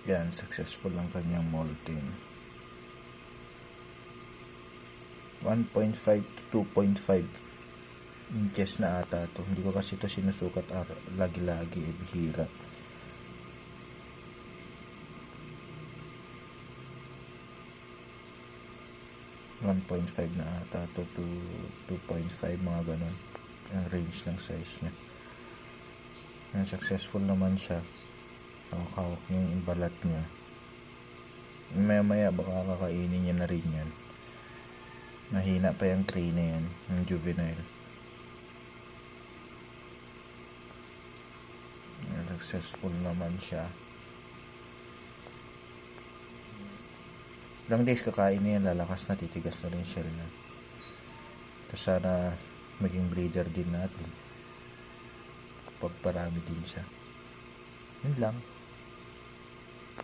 Yan, successful ang kanyang molting. 1.5 to 2.5 inches na ata to. Hindi ko kasi ito sinusukat lagi-lagi, bihira. .5 na ata to 2.5, mga ganun ang range ng size nya. And successful naman siya. Hawak yung balat nya. Maya baka kakainin niya na rin yan. Mahina pa yung crane na yan, yung juvenile. Successful naman siya. Ilang days kakain na yan, lalakas na, titigas na rin siya rin. Tapos sana maging breeder din natin. Pagparami din siya. Yun lang.